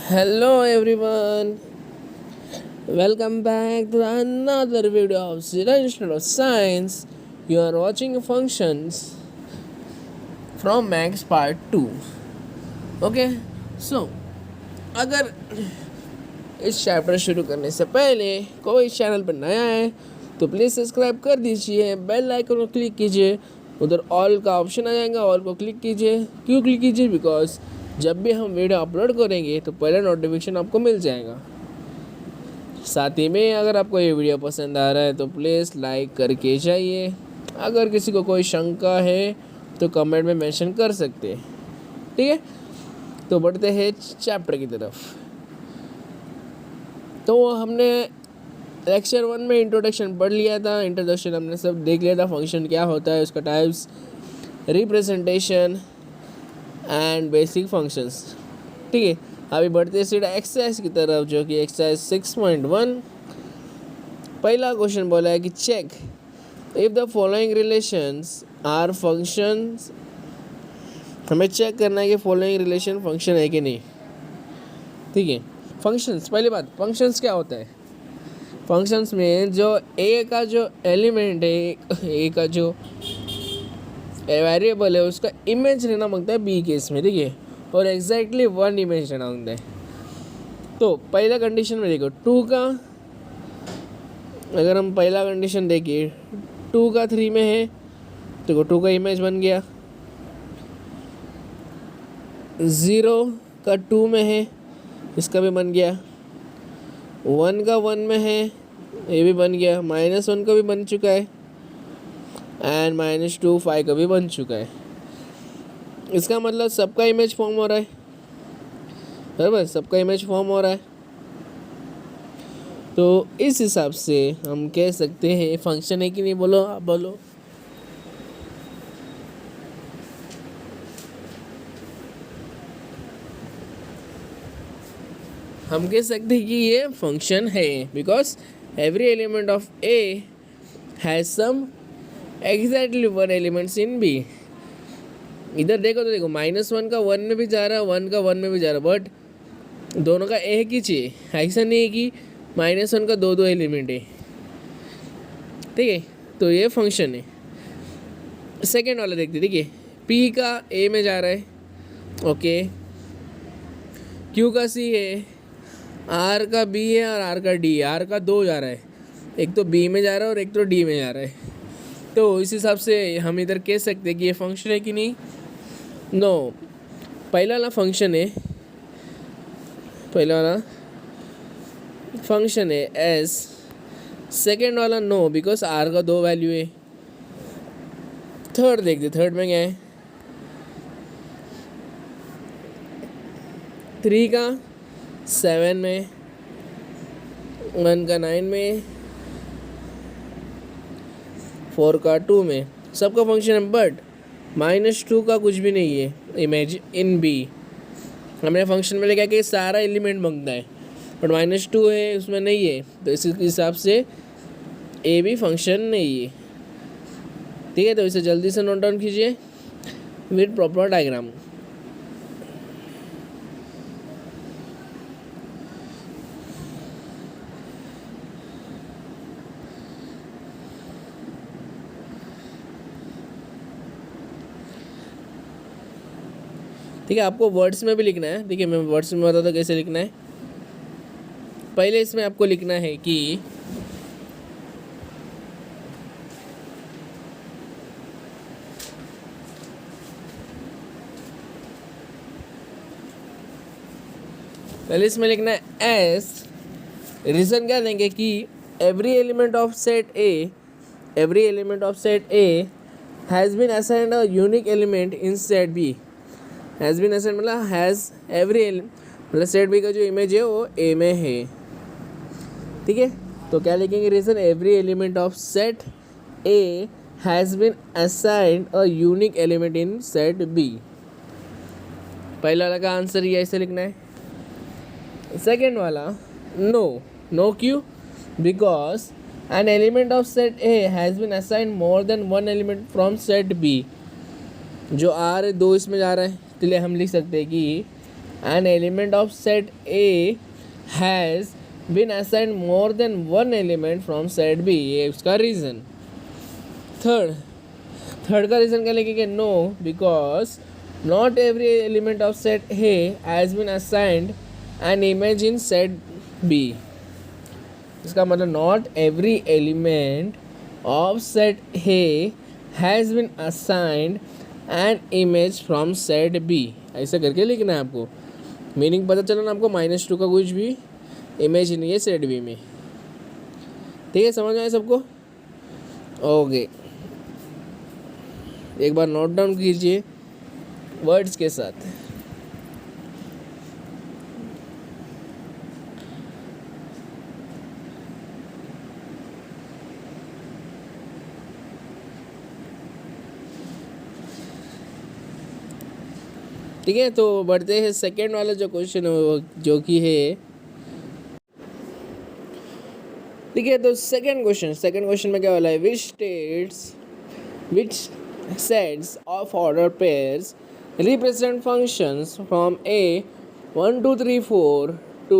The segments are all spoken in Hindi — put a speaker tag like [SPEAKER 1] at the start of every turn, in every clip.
[SPEAKER 1] Hello everyone, welcome back to another video of Student of Science. You are watching functions from Max Part 2. Okay, so अगर इस चैप्टर शुरू करने से पहले कोई इस चैनल पर नया है तो प्लीज़ सब्सक्राइब कर दीजिए, बेल आइकन को क्लिक कीजिए, उधर ऑल का ऑप्शन आ जाएगा, ऑल को क्लिक कीजिए। क्यों क्लिक कीजिए? बिकॉज जब भी हम वीडियो अपलोड करेंगे तो पहले नोटिफिकेशन आपको मिल जाएगा। साथ ही में अगर आपको ये वीडियो पसंद आ रहा है तो प्लीज़ लाइक करके जाइए। अगर किसी को कोई शंका है तो कमेंट में मेंशन कर सकते हैं, ठीक है। तो बढ़ते हैं चैप्टर की तरफ। तो हमने लेक्चर 1 में इंट्रोडक्शन पढ़ लिया था। इंट्रोडक्शन हमने सब देख लिया था, फंक्शन क्या होता है, उसका types, representation and basic functions, ठीक है। अभी बढ़ते सीधा एक्सरसाइज की तरफ, जो कि एक्सरसाइज 6.1। पहला क्वेश्चन बोला है कि check if the following relations are functions. हमें चेक करना है कि फॉलोइंग रिलेशन फंक्शन है कि नहीं, ठीक है। फंक्शंस, पहली बात, फंक्शंस क्या होता है? फंक्शंस में जो ए का जो एलिमेंट है, ए का जो वेरिएबल है, उसका इमेज लेना मांगता है बी केस में, ठीक है। और एग्जैक्टली 1 इमेज लेना मांगता है। तो पहला कंडीशन में देखो 2 का, अगर हम पहला कंडीशन देखिए 2 का 3 में है तो 2 का इमेज बन गया। 0 का 2 में है, इसका भी बन गया। 1 का 1 में है, ये भी बन गया। -1 का भी बन चुका है एंड -2 5 का भी बन चुका है। इसका मतलब सबका इमेज फॉर्म हो रहा है, बराबर, सबका इमेज फॉर्म हो रहा है। तो इस हिसाब से हम कह सकते हैं फंक्शन है कि नहीं। बोलो, आप बोलो। हम कह सकते हैं कि ये फंक्शन है, because every element of a has some exactly 1 elements in b. इधर देखो तो देखो, -1 का 1 में भी जा रहा है, 1 का 1 में भी जा रहा है, बट दोनों का एक ही चाहिए। ऐसा नहीं है कि -1 का दो एलिमेंट है, ठीक है। तो ये फंक्शन है। सेकेंड वाला देखते, ठीक है। पी का ए में जा रहा है, ओके। क्यू का सी है, आर का बी है और आर का डी है। आर का 2 जा रहा है, एक तो बी में जा रहा है और एक तो डी में जा रहा है। तो इस हिसाब से हम इधर कह सकते हैं कि ये फंक्शन है कि नहीं। नो, पहला वाला फंक्शन है, पहला वाला फंक्शन है एस। सेकेंड वाला नो, बिकॉज आर का 2 वैल्यू है। थर्ड देखते, थर्ड में क्या है? 3 का 7 में, 1 का 9 में, 4 का 2 में, सबका फंक्शन है। बट -2 का कुछ भी नहीं है इमेज इन बी। हमने फंक्शन में लिखा कि सारा एलिमेंट मांगता है, बट -2 है, उसमें नहीं है। तो इस हिसाब से ए भी फंक्शन नहीं है, ठीक है। तो इसे जल्दी से नोट डाउन कीजिए विद प्रॉपर डायग्राम। ठीक है, आपको वर्ड्स में भी लिखना है, ठीक है। मैं वर्ड्स में बताता हूँ कैसे लिखना है। पहले इसमें आपको लिखना है कि पहले इसमें लिखना है एस। रीज़न क्या देंगे कि every element of set a, every element of set A has been assigned a unique element in set b. Has been assigned मतलब हैज़ एवरी मतलब सेट बी का जो इमेज है वो ए में है, ठीक है। तो क्या लिखेंगे? Reason every element of set A has been assigned a unique element in set b. पहला वाला का आंसर ये ऐसे लिखना है। सेकेंड वाला नो, नो क्यों? Because an element of set A has been assigned more than 1 element from set b. जो आर है 2 इसमें जा रहा है, इसलिए हम लिख सकते हैं कि an element of set A has been assigned more than one element from set B, ये उसका रीज़न. थर्ड का रीज़न क्या लिखेंगे? No, because not every element of set A has been assigned an image in set B. इसका मतलब not every element of set A has been assigned an image from set B. ऐसा करके लिखना है आपको. मीनिंग पता चला ना आपको? -2 का कुछ भी इमेज नहीं है सेट बी में. ठीक है, समझ आए सबको? ओके, एक बार नोट डाउन कीजिए वर्ड्स के साथ. ठीक है, तो बढ़ते हैं सेकेंड वाला जो क्वेश्चन है, जो कि है, ठीक है. तो सेकेंड क्वेश्चन में क्या वाला है? विच sets of order pairs represent functions from A 1 2 3 4 to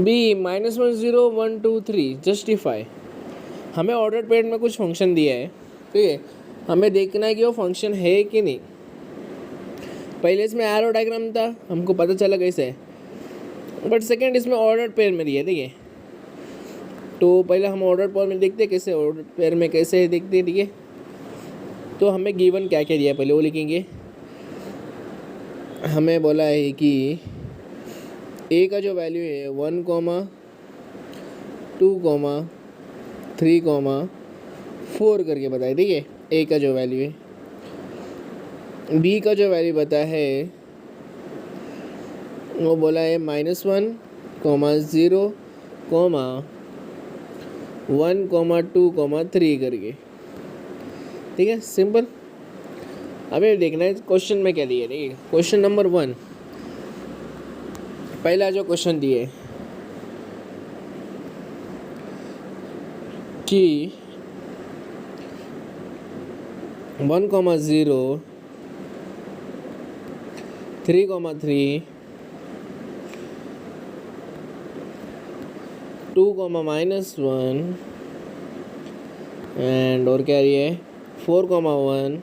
[SPEAKER 1] B -1 0 1 2 3. Justify. हमें ऑर्डर पेयर में कुछ फंक्शन दिया है, ठीक है. हमें देखना है कि वो फंक्शन है कि नहीं. पहले इसमें एरो डायग्राम था, हमको पता चला कैसे है, बट सेकेंड इसमें ऑर्डर पेयर में दिया है. ठीक है, तो पहले हम ऑर्डर पेयर में देखते हैं कैसे, ऑर्डर पेयर में कैसे देखते हैं. ठीक है, तो हमें गिवन क्या क्या दिया पहले वो लिखेंगे. हमें बोला है कि ए का जो वैल्यू है 1, 2, 3, 4 करके बताए. ठीक है, ए का जो वैल्यू है. बी का जो वैल्यू बता है वो बोला है -1, 0, 1, 2, 3 करके. ठीक है, सिंपल. अभी देखना है क्वेश्चन में क्या दिया. ठीक है, क्वेश्चन नंबर 1, पहला जो क्वेश्चन दिए कि 1, 0, 3, 3, 2, -1 एंड और क्या दिया है 4, 1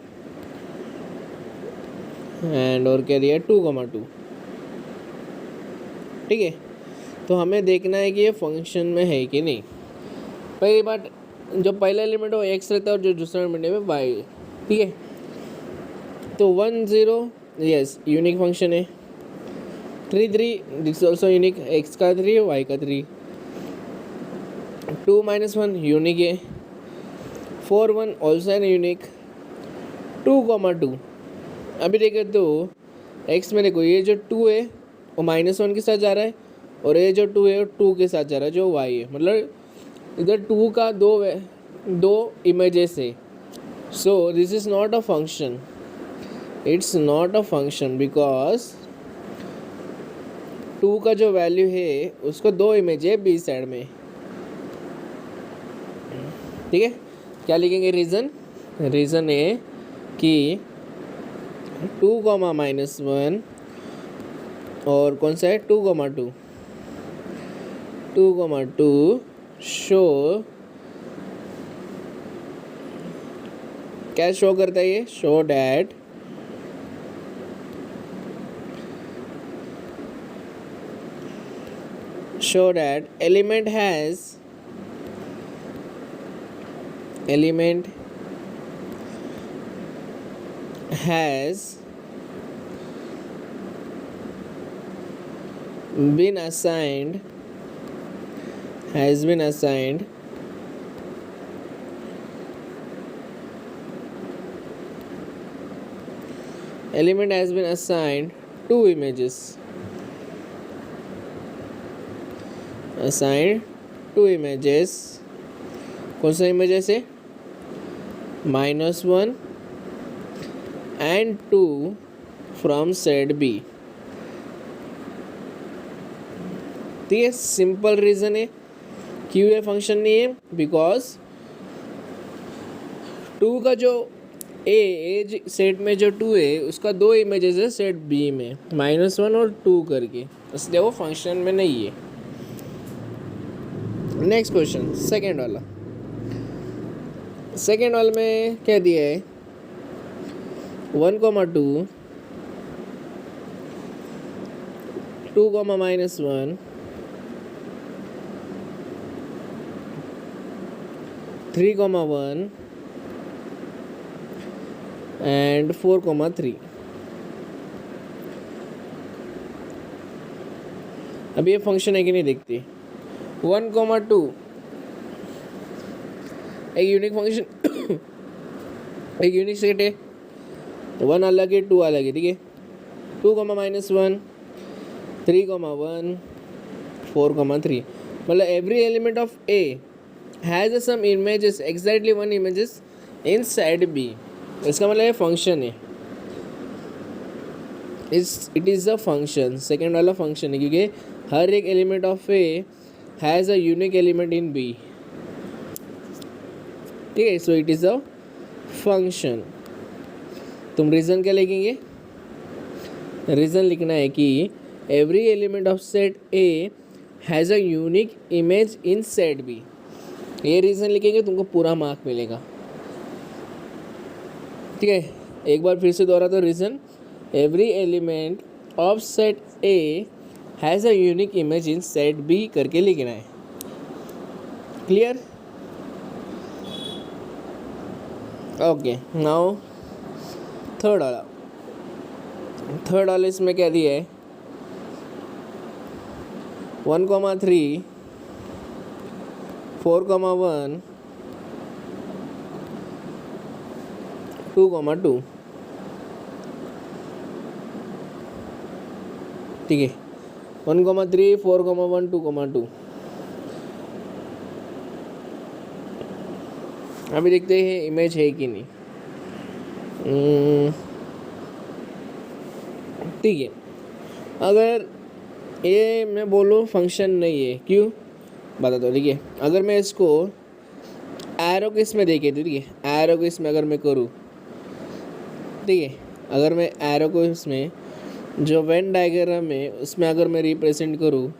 [SPEAKER 1] एंड और क्या दिया 2, 2. ठीक है, तो हमें देखना है कि ये फंक्शन में है कि नहीं. पहली बात, जो पहला एलिमेंट है वो एक्स रहता है और जो दूसरा एलिमेंट है वो वाई. ठीक है, तो 1, 0 यस यूनिक फंक्शन है. 3, 3 दिस ऑल्सो यूनिक, एक्स का 3 वाई का 3. 2, -1 यूनिक है. 4, 1 ऑल्सो एन यूनिक. 2, 2. अभी देखें तो एक्स में देखो, ये जो 2 है वो -1 के साथ जा रहा है और ये जो 2 है वो 2 के साथ जा रहा है जो वाई है. मतलब इधर 2 का दो इमेजेस है. So this is not a function. It's not a function because 2 का जो वैल्यू है उसको 2 इमेज है बी साइड में. ठीक है, क्या लिखेंगे? रीज़न है कि 2, -1 और कौन सा है 2, 2 शो, क्या शो करता है ये? Show that element has been assigned two images. कौन सा इमेजेस है? -1 and 2 from set B. तो ये सिंपल रीज़न है क्यों ये फंक्शन नहीं है. बिकॉज 2 का जो एज सेट में जो 2 है उसका 2 इमेजेस है सेट बी में -1 और 2 करके, इसलिए वो फंक्शन में नहीं है। नेक्स्ट क्वेश्चन सेकेंड वाला में क्या दिया है 1, 2 2, -1 3, 1 and 4, 3। अब ये फंक्शन है कि नहीं देखते। 1, 2 एक यूनिक फंक्शन एक यूनिक सेट है, 1 अलग है 2 अलग है, ठीक है। 2, -1 3, 1 4, 3 मतलब every element of A has some images exactly 1 images in side B. इसका मतलब ये फंक्शन है, it is a function, second वाला फंक्शन है, क्योंकि हर एक element of A has a unique element in B, ठीक है। So it is a function. तुम रीज़न क्या लिखेंगे, रीज़न लिखना है कि every element of set A has a unique image in set B. ये रीज़न लिखेंगे तुमको पूरा मार्क मिलेगा, ठीक है। एक बार फिर से दोहरा दो reason, every element of set A has a unique image in set B करके लिखना है। क्लियर? ओके, नाउ थर्ड वाला इसमें क्या दिया है 1, 3 4, 1 2, 2 ठीक है। 1, 3 4, 1 2, 2 अभी देखते हैं इमेज है कि नहीं। ठीक है, अगर ये मैं बोलूँ फंक्शन नहीं है, क्यों बता दो, ठीक है। अगर मैं इसको एरो केस में देखे, ठीक है, एरो केस में अगर मैं करूँ, ठीक है, अगर मैं एरो को इसमें जो वेन डायग्राम है उसमें अगर मैं रिप्रेजेंट करूँ,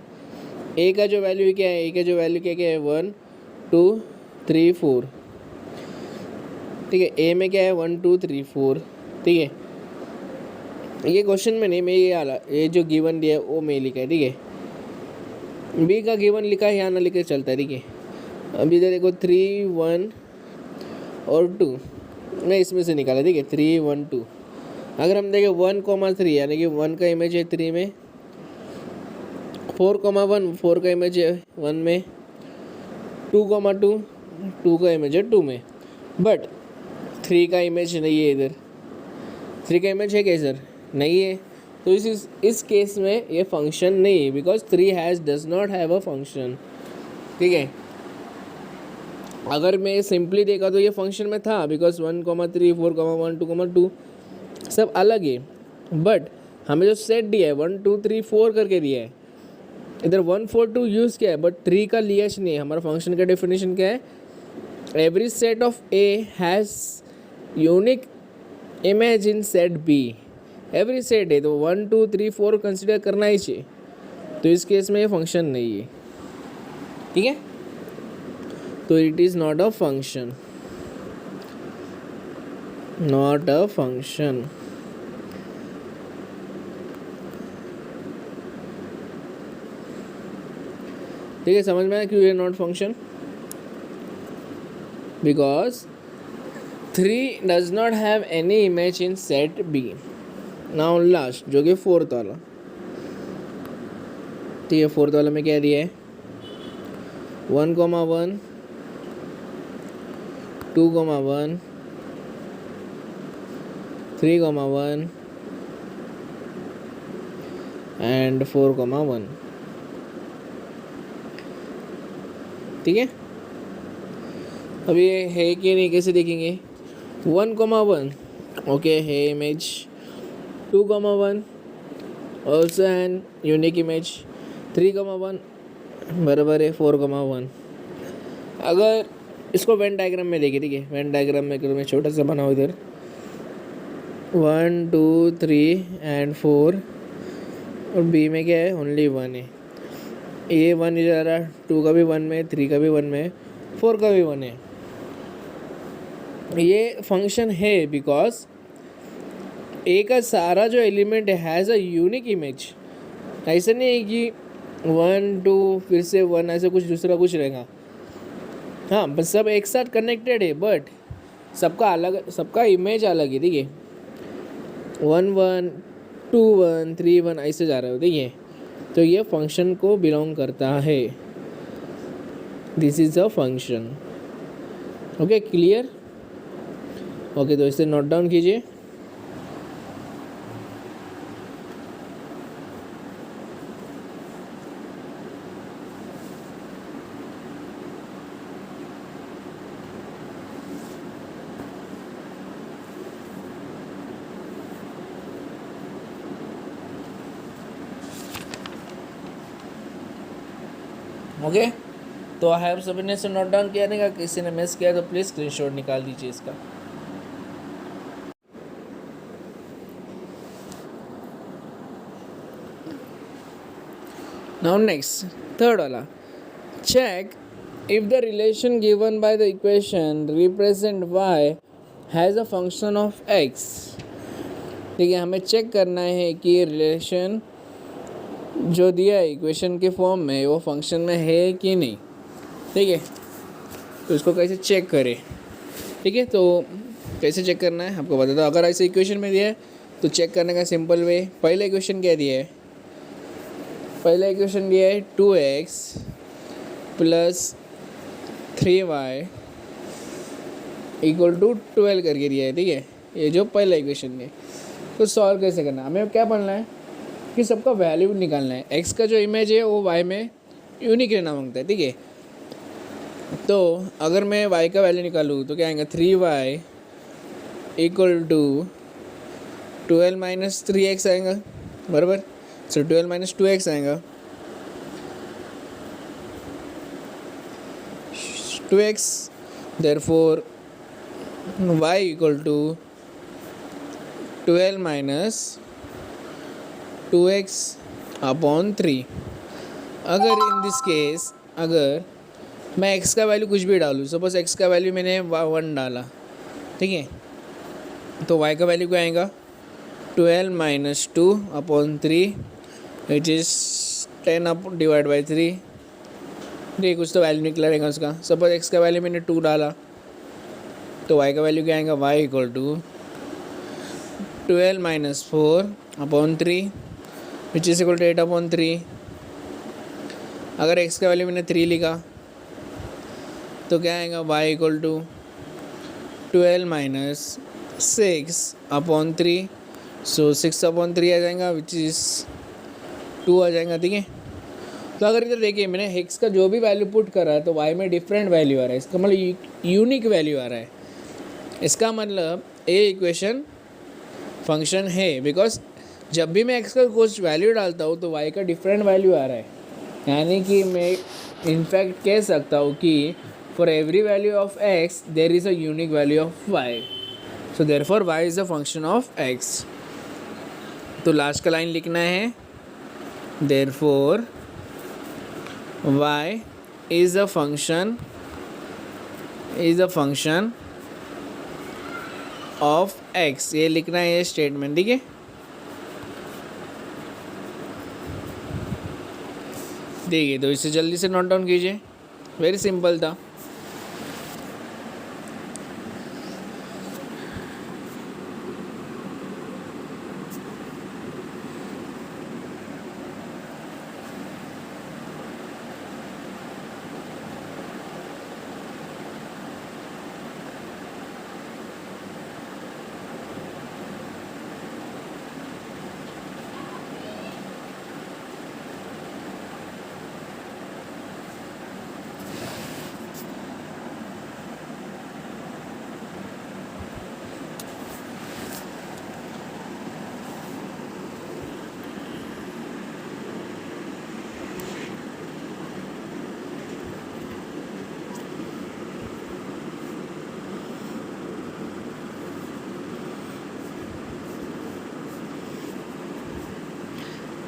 [SPEAKER 1] ए का जो वैल्यू क्या है, ए का जो वैल्यू क्या क्या है 1 2 3 4, ठीक है। ए में क्या है 1 2 3 4, ठीक है। ये क्वेश्चन में नहीं, मैं ये जो गिवन दिया है वो मैं लिखा है, ठीक है। बी का गिवन लिखा है यहाँ ना लिखे चलता है, ठीक है। अभी इधर देखो 3 1 और 2 मैं इसमें से निकाला, ठीक है। 3 1 2 अगर हम देखें 1, 3 यानी कि 1 का इमेज है 3 में, 4, 1 4 का इमेज है 1 में, 2, 2 2 का इमेज है 2 में, बट 3 का इमेज नहीं है इधर। 3 का इमेज है क्या सर? नहीं है। तो इस केस में ये फंक्शन नहीं है, because 3 does not have a function, ठीक है। अगर मैं सिंपली देखा तो ये फंक्शन में था, बिकॉज 1, 3 4, 1 2, 2 सब अलग है, बट हमें जो सेट दिया है 1 2 3 4 करके दिया है, इधर 1 4 2 यूज़ किया है, बट 3 का लिया नहीं है। हमारा फंक्शन का डेफिनेशन क्या है, every set of A has unique image in set B. Every set है तो 1 2 3 4 कंसिडर करना ही चाहिए, तो इस केस में ये फंक्शन नहीं है, ठीक है। तो it is not a function, not a function. ठीक है, समझ में आया क्यों ये not function? Because 3 does not have any image in set B. Now last जो कि फोर्थ वाला, ठीक है। फोर्थ वाला में क्या दिया है 1, 1 2, 1 3, 1 एंड 4, 1, ठीक है। अब ये है कि नहीं कैसे देखेंगे? 1, 1 ओके है image, 2, 1 also an unique image, 3, 1 बराबर है 4, 1। अगर इसको वेन डायग्राम में देखिए, ठीक है, वेन डायग्राम में अगर मैं छोटा सा बनाऊँ इधर, 1 2 3 एंड 4, और बी में क्या है, ओनली 1 है। ए 1 इधर आ रहा, 2 का भी 1 में, 3 का भी 1 में, 4 का भी 1 है। ये फंक्शन है बिकॉज ए का सारा जो एलिमेंट है हैज़ अ यूनिक इमेज। ऐसा नहीं है कि 1 2 फिर से 1 ऐसे कुछ दूसरा कुछ रहेगा। हाँ, बस सब एक साथ कनेक्टेड है, बट सबका अलग, सबका इमेज अलग है। देखिए 1 1 2 1 3 1 ऐसे जा रहे हो, देखिए। तो ये फंक्शन को बिलोंग करता है। This is a function. Okay, clear? Okay, तो इसे नोट डाउन कीजिए। ओके, तो आप सभी ने इसे नोट डाउन किया नहीं? किसी ने मिस किया तो प्लीज़ स्क्रीनशॉट निकाल दीजिए इसका। नाउ नेक्स्ट, थर्ड वाला, check if the relation given by the equation represent y has a function of x। ठीक है, हमें चेक करना है कि रिलेशन जो दिया है इक्वेशन के फॉर्म में वो फंक्शन में है कि नहीं। ठीक है, तो इसको कैसे चेक करें? ठीक है, तो कैसे चेक करना है आपको बता दो। अगर ऐसे इक्वेशन में दिया है तो चेक करने का सिंपल वे, पहला इक्वेशन क्या दिया है? पहला इक्वेशन दिया है 2x plus 3y equal to 12 करके दिया है। ठीक है, ये जो पहला इक्वेशन है। तो सॉल्व कैसे करना है? हमें क्या पढ़ना है कि सबका वैल्यू निकालना है। x का जो इमेज है वो y में यूनिक रहना मांगता है। ठीक है, तो अगर मैं y का वैल्यू निकालूँ तो क्या आएगा? 3y equal to 12 minus 3x आएगा, बराबर। सो 12 माइनस 2x आएगा, 2x। Therefore y equal to 12 minus 2x upon 3। अगर इन दिस केस अगर मैं x का वैल्यू कुछ भी डालूँ, सपोज x का वैल्यू मैंने 1 डाला, ठीक है, तो y का वैल्यू क्या आएगा? 12 minus 2 upon 3 which is 10 up divide by 3। ठीक, कुछ तो वैल्यू निकला रहेगा उसका। सपोज x का वैल्यू मैंने 2 डाला तो y का वैल्यू क्या आएगा? y equal to 12 minus 4 upon 3 which is equal to 8 upon 3। अगर x का वैल्यू मैंने 3 लिखा तो क्या आएगा? y equal to 12 minus 6 upon 3। So 6 upon 3 आ जाएगा विच इज़ 2 आ जाएगा। ठीक है, तो अगर इधर देखिए मैंने x का जो भी वैल्यू पुट करा है तो y में डिफरेंट वैल्यू आ रहा है। इसका मतलब यूनिक वैल्यू आ रहा है। इसका मतलब ये इक्वेशन फंक्शन है, बिकॉज जब भी मैं x का कुछ वैल्यू डालता हूँ तो y का डिफरेंट वैल्यू आ रहा है। यानी कि मैं इनफैक्ट कह सकता हूँ कि for every value of x there is a unique value of y। So therefore y is a function of x। तो लास्ट का लाइन लिखना है, therefore y is a function of x। ये लिखना है ये स्टेटमेंट। ठीक है, देखिए तो इसे जल्दी से नोट डाउन कीजिए, वेरी सिंपल था।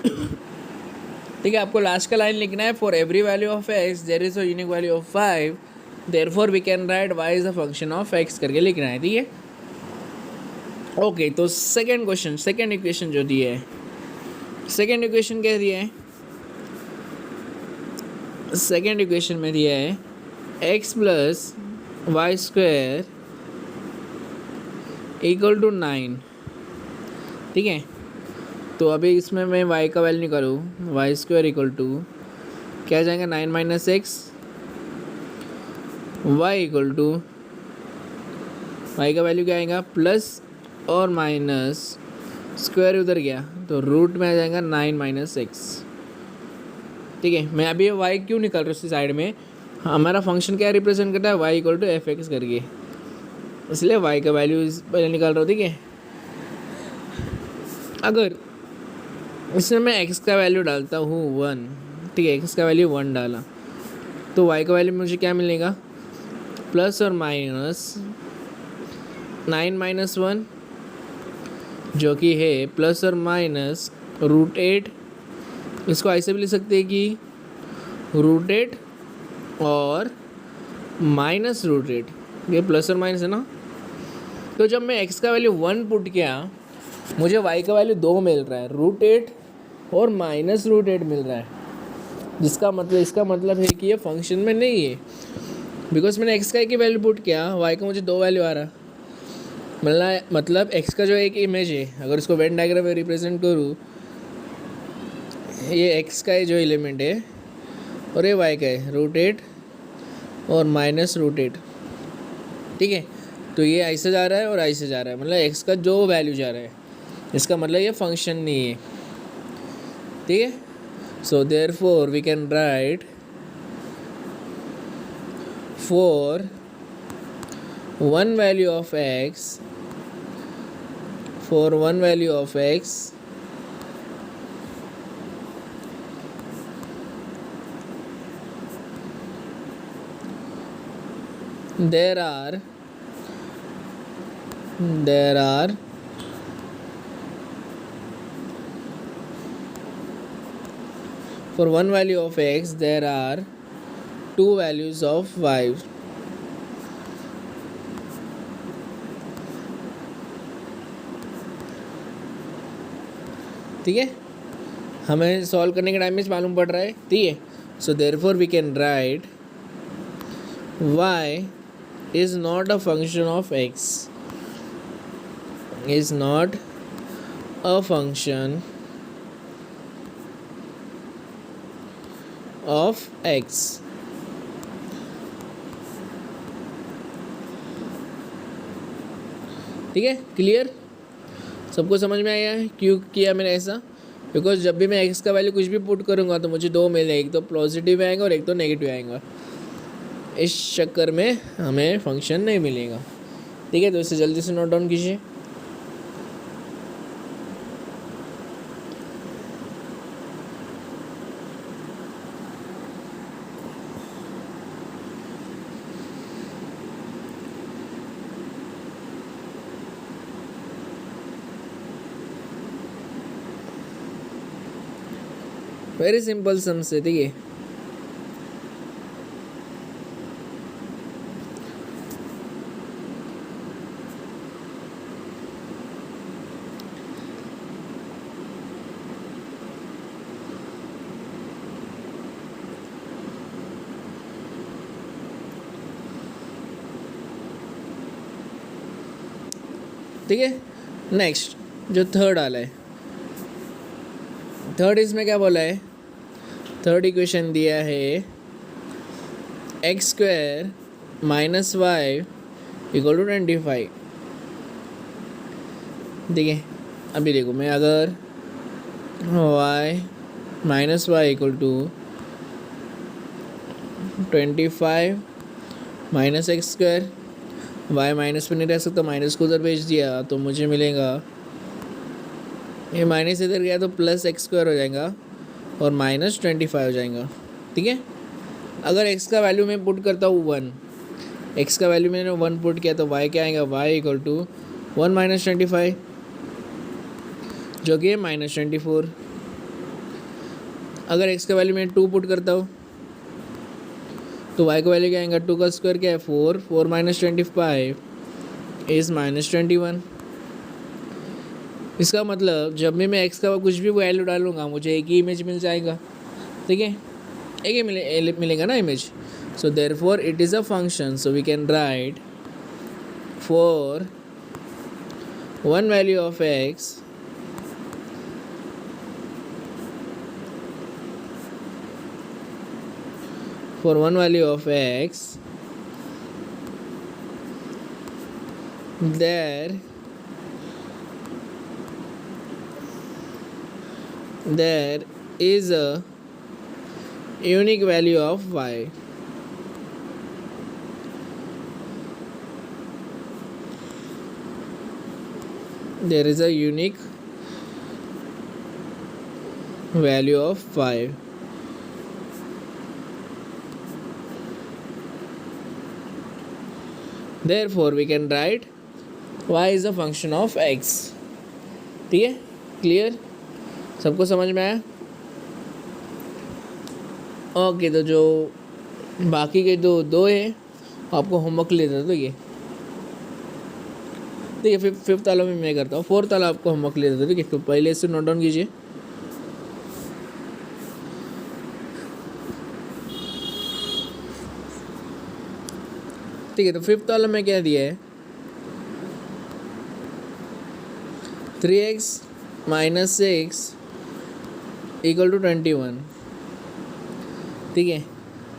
[SPEAKER 1] ठीक है, आपको लास्ट का लाइन लिखना है, for every value of x there is a unique value of 5, therefore we can write y is a function of x करके लिखना है। ठीक है, ओके। तो सेकेंड क्वेश्चन, सेकेंड इक्वेशन जो दी है, सेकेंड इक्वेशन क्या दिया है? सेकेंड इक्वेशन में दिया है x plus y square equal to 9। ठीक है, तो अभी इसमें मैं y का वैल्यू निकालूँ, वाई स्क्वायर इक्वल टू क्या आ जाएगा, 9 minus x, y equal to y का वैल्यू क्या आएगा, प्लस और माइनस स्क्वायर उधर गया तो रूट में आ जाएगा 9 माइनस एक्स। ठीक है, मैं अभी y क्यों निकाल रहा हूँ? उसी साइड में हमारा फंक्शन क्या रिप्रेजेंट करता है, y equal to f x करके, इसलिए y का वैल्यू पहले निकाल रहा हूँ। ठीक है, अगर इसमें मैं x का वैल्यू डालता हूँ 1, ठीक है, x का वैल्यू 1 डाला तो y का वैल्यू मुझे क्या मिलेगा, प्लस और माइनस 9 माइनस 1 जो कि है प्लस और माइनस रूट 8। इसको ऐसे भी लिख सकते हैं कि रूट 8 और माइनस रूट 8, ये प्लस और माइनस है ना। तो जब मैं x का वैल्यू 1 पुट किया, मुझे y का वैल्यू 2 मिल रहा है, रूट 8 और माइनस रूट 8 मिल रहा है, जिसका मतलब, इसका मतलब है कि ये फंक्शन में नहीं है, बिकॉज मैंने x का एक ही वैल्यू पुट किया, y का मुझे 2 वैल्यू आ रहा। मतलब x का जो एक इमेज है, अगर उसको वेन डायग्राम में रिप्रेजेंट करूँ, ये x का जो एलिमेंट है और ये y का है, रूट 8 और माइनस रूट 8। ठीक है, तो ये ऐसे जा रहा है और ऐसे जा रहा है, मतलब x का जो वैल्यू जा रहा है, इसका मतलब ये फंक्शन नहीं है। ठीक है, so therefore we can write for one value of x, for one value of x there are for one value of x there are two values of y। ठीक है, हमें सॉल्व करने के टाइम में मालूम पड़ रहा है। ठीक है, so therefore we can write y is not a function of x, is not a function of x। ठीक है, क्लियर, सबको समझ में आया है क्यों किया मैंने ऐसा? बिकॉज जब भी मैं x का वैल्यू कुछ भी पुट करूँगा तो मुझे 2 मिलेगा, एक तो पॉजिटिव आएगा और एक तो नेगेटिव आएगा, इस चक्कर में हमें फंक्शन नहीं मिलेगा। ठीक है, तो इसे जल्दी से नोट डाउन कीजिए। वेरी सिंपल सम से। ठीक है, ठीक है, नेक्स्ट जो थर्ड वाला है, थर्ड इसमें क्या बोला है, थर्ड इक्वेशन दिया है x square minus y equal to 25। ठीक है, अभी देखो, मैं अगर y minus y equal to 25 minus x square, y minus पे नहीं रह सकता, माइनस को उधर भेज दिया तो मुझे मिलेगा, ये माइनस इधर गया तो प्लस एक्स स्क्वायर हो जाएगा और माइनस 25 हो जाएगा। ठीक है, अगर x का वैल्यू मैं पुट करता हूँ 1, x का वैल्यू मैंने 1 पुट किया तो y क्या आएगा, y इक्वल टू 1 माइनस 25 जो कि है माइनस 24। अगर x का वैल्यू मैं 2 पुट करता हूँ तो y का वैल्यू क्या आएगा, 2 का स्क्वायर क्या है 4, 4 माइनस 25 इज़ -21। इसका मतलब जब भी मैं x का कुछ भी वैल्यू डालूंगा मुझे एक ही इमेज मिल जाएगा, ठीक है, एक ही मिलेगा ना image. So therefore it is a function, so we can write for one value of x for one value of x there is a unique value of y. There is a unique value of y. Therefore we can write y is a function of x. ठीक है, क्लियर, सबको समझ में आया? ओके, तो जो बाकी के दो है आपको होमवर्क ले देता, तो ये ठीक है, फिफ्थ वाला में मैं करता हूँ, फोर्थ वाला आपको होमवर्क ले देता, ठीक है। तो पहले इसे नोट डाउन कीजिए। ठीक है, तो फिफ्थ वाला में क्या दिया है, 3x माइनस 6 इक्वल टू 21। ठीक है,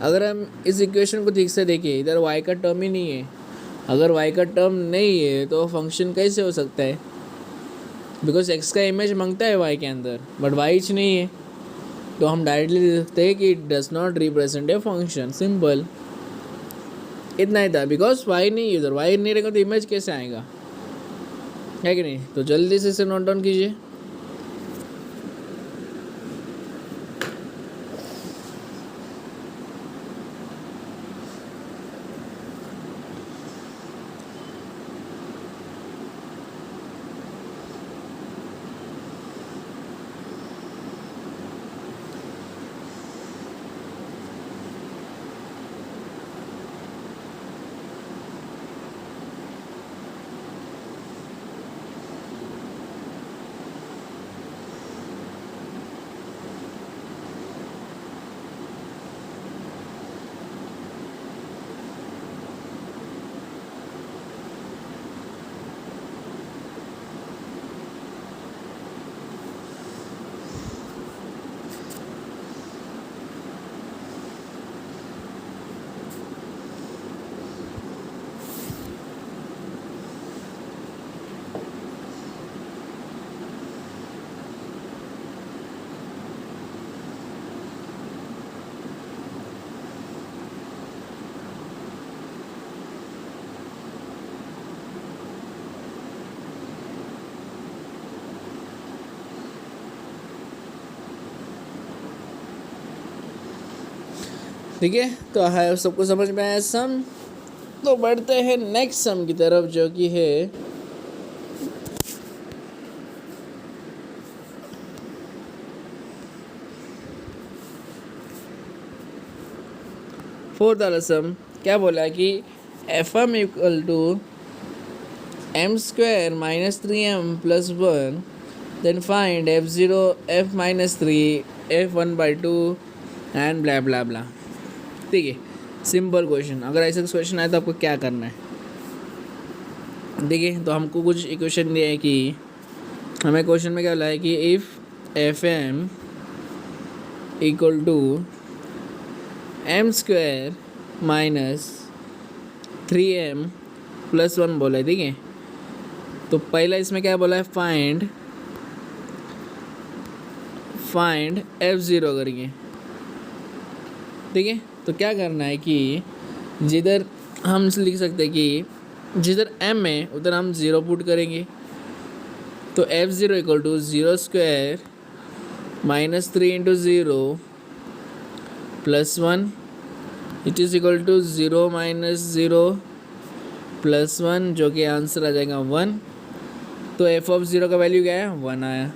[SPEAKER 1] अगर हम इस इक्वेशन को ठीक से देखें, इधर y का टर्म ही नहीं है। अगर y का टर्म नहीं है तो फंक्शन कैसे हो सकता है, बिकॉज x का इमेज मांगता है y के अंदर, बट y नहीं है, तो हम डायरेक्टली लिख सकते हैं कि it does not represent a function, simple, इतना ही था। बिकॉज y नहीं है उधर, y नहीं रहेगा तो इमेज कैसे आएगा, है कि नहीं। तो जल्दी से इसे नोट डाउन कीजिए। ठीक है, तो है सबको समझ में आया सम। तो बढ़ते हैं नेक्स्ट सम की तरफ, जो कि है फोर्थ वाला सम। क्या बोला कि F M equal to M square minus 3m plus 1, then find f0 f minus 3 f1/2 and bla bla bla. ठीक है, सिंपल क्वेश्चन। अगर ऐसा क्वेश्चन आए तो आपको क्या करना है, देखिए, तो हमको कुछ इक्वेशन दिया है कि हमें क्वेश्चन में क्या बोला है कि if f M equal to M square minus 3m plus 1 बोला है। ठीक है, तो पहला इसमें क्या बोला है, फाइंड f0 करेंगे। ठीक है, तो क्या करना है कि जिधर हम लिख सकते हैं कि जिधर m है उधर हम 0 पुट करेंगे। तो f0 equal to 0 square minus 3 into 0 plus 1, it is equal to 0 minus 0 plus 1, जो कि आंसर आ जाएगा 1। तो f ऑफ 0 का वैल्यू क्या है, 1 आया।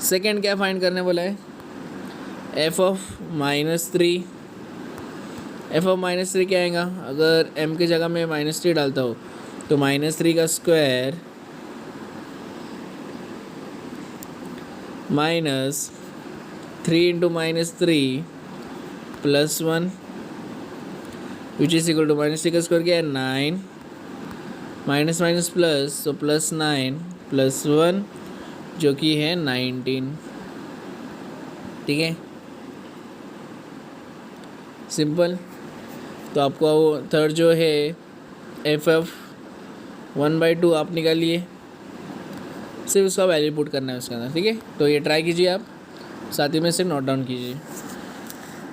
[SPEAKER 1] सेकेंड क्या फाइंड करने बोला है, F of minus three. F of minus three क्या आएगा, अगर एम की जगह में माइनस थ्री डालता हो तो माइनस थ्री का square minus three into minus three plus one which is equal to minus three का स्क्वायर क्या है 9, माइनस माइनस प्लस, तो प्लस 9 प्लस 1 जो कि है 19। ठीक है, सिंपल। तो आपको वो थर्ड जो है एफ एफ 1/2 आप निकालिए, सिर्फ उसका वैल्यू पुट करना है उसके अंदर। ठीक है, तो ये ट्राई कीजिए आप, साथ ही में से नोट डाउन कीजिए।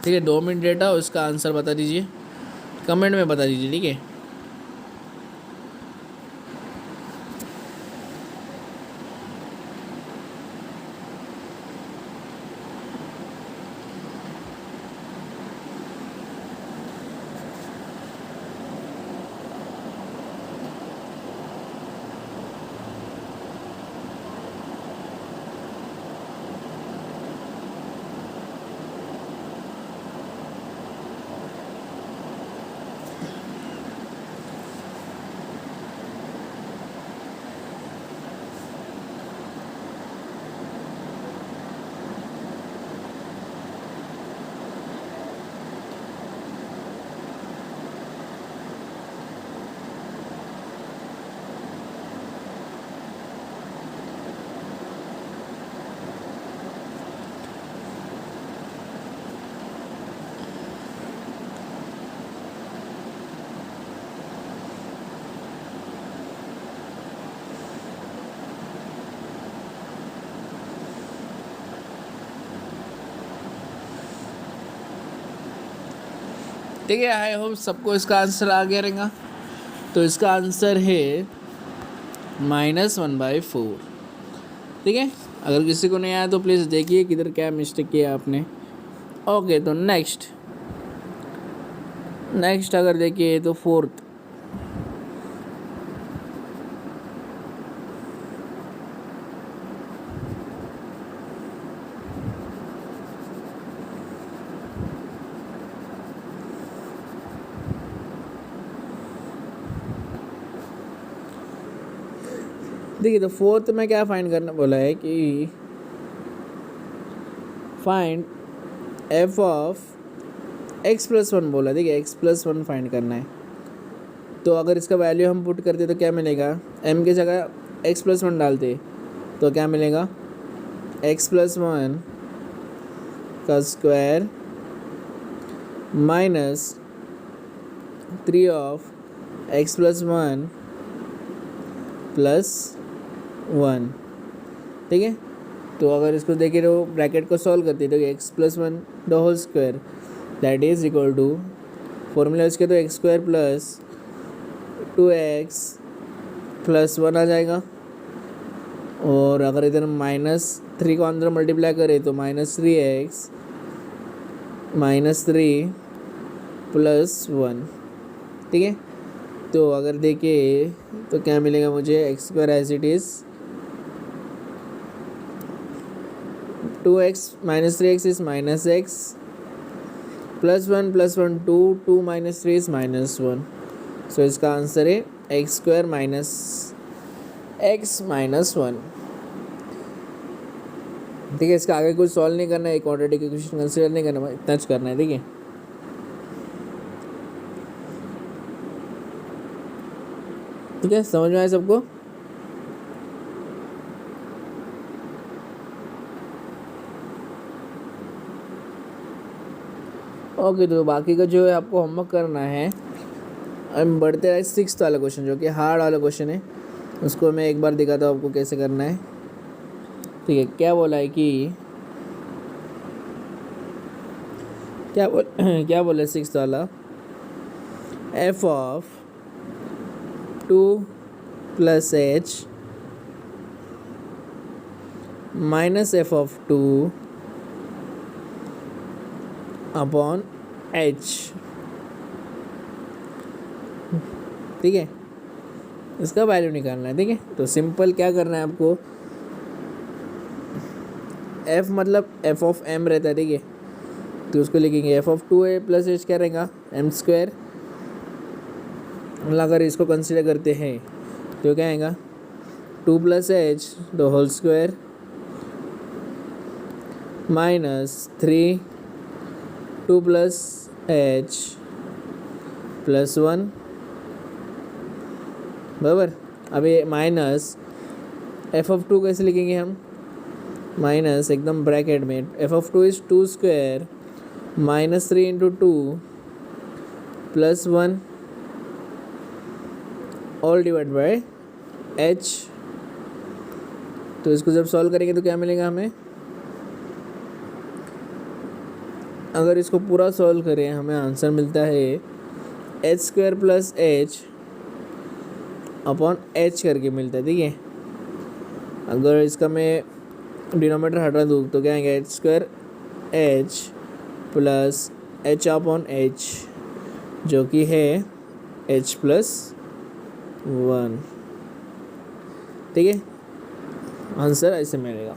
[SPEAKER 1] ठीक है, 2 मिनट डेटा, उसका आंसर बता दीजिए, कमेंट में बता दीजिए। ठीक है, ठीक है, आई होप सबको इसका आंसर आ गया रहेगा। तो इसका आंसर है -1/4। ठीक है, अगर किसी को नहीं आया तो प्लीज़ देखिए किधर क्या मिस्टेक किया आपने। ओके, तो नेक्स्ट अगर देखिए तो फोर्थ, देखिए तो फोर्थ में क्या फाइंड करना बोला है कि find F of x plus one बोला। देखिए एक्स प्लस वन फाइंड करना है, तो अगर इसका वैल्यू हम पुट करते तो क्या मिलेगा, एम की जगह एक्स प्लस वन डालते तो क्या मिलेगा, एक्स प्लस वन का square minus three of x plus one plus one. ठीक है, तो अगर इसको देखिए तो ब्रैकेट को सॉल्व करते तो x plus one the whole square that is equal to, formula इसके तो x square plus 2x plus one आ जाएगा, और अगर इधर -3 को अंदर मल्टीप्लाई करें तो -3x -3 प्लस वन। ठीक है, तो अगर देखिए तो क्या मिलेगा मुझे, x square as it is 2x -3x is -x plus one 2 -3 is -1। सो इसका आंसर है x square minus x minus one. ठीक है, इसका आगे कुछ सॉल्व नहीं करना है, क्वाड्रेटिक इक्वेशन कंसीडर नहीं करना, इतना करना है। ठीक है, ठीक है, समझ में आया सबको। ओके, तो बाकी का जो है आपको होमवर्क करना है। हम बढ़ते रहे 6th वाला क्वेश्चन जो कि हार्ड वाला क्वेश्चन है, उसको मैं एक बार दिखाता हूँ आपको कैसे करना है। ठीक है, क्या बोला है कि क्या बोला 6th वाला, F of 2 + h minus F of 2 upon h। ठीक है, इसका वैल्यू निकालना है। ठीक है, तो सिंपल क्या करना है आपको, एफ मतलब एफ ऑफ एम रहता है, ठीक है, तो उसको लिखेंगे F of 2a plus H क्या रहेगा एम स्क्वायर। अगर इसको कंसिडर करते हैं तो क्या आएगा 2 plus h the whole square minus 3 2 plus h plus 1 बराबर। अब ये माइनस एफ ऑफ 2 कैसे लिखेंगे हम, माइनस एकदम ब्रैकेट में F of 2 is 2 square minus 3 into 2 plus 1 all divide by H. तो इसको जब सॉल्व करेंगे तो क्या मिलेगा हमें, अगर इसको पूरा सॉल्व करें हमें आंसर मिलता है H square plus H upon H करके मिलता है, ठीक है। अगर इसका मैं डिनोमिनेटर हटा दूँ तो क्या आएगा H square H plus H upon H जो कि है एच प्लस 1, ठीक है। आंसर ऐसे मिलेगा,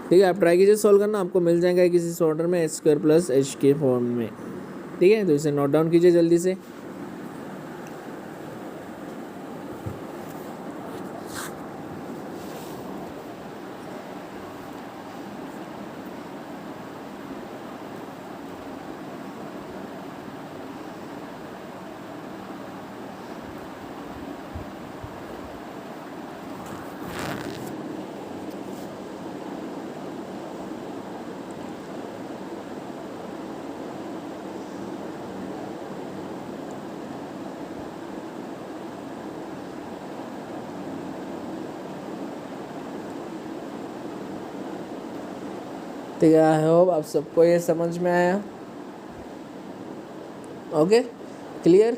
[SPEAKER 1] ठीक है। आप ट्राई कीजिए सॉल्व करना, आपको मिल जाएगा किसी ऑर्डर में एच स्क्वायर प्लस एच के फॉर्म में, ठीक है। तो इसे नोट डाउन कीजिए जल्दी से। ठीक है, आई होप आप सबको ये समझ में आया। Okay, clear.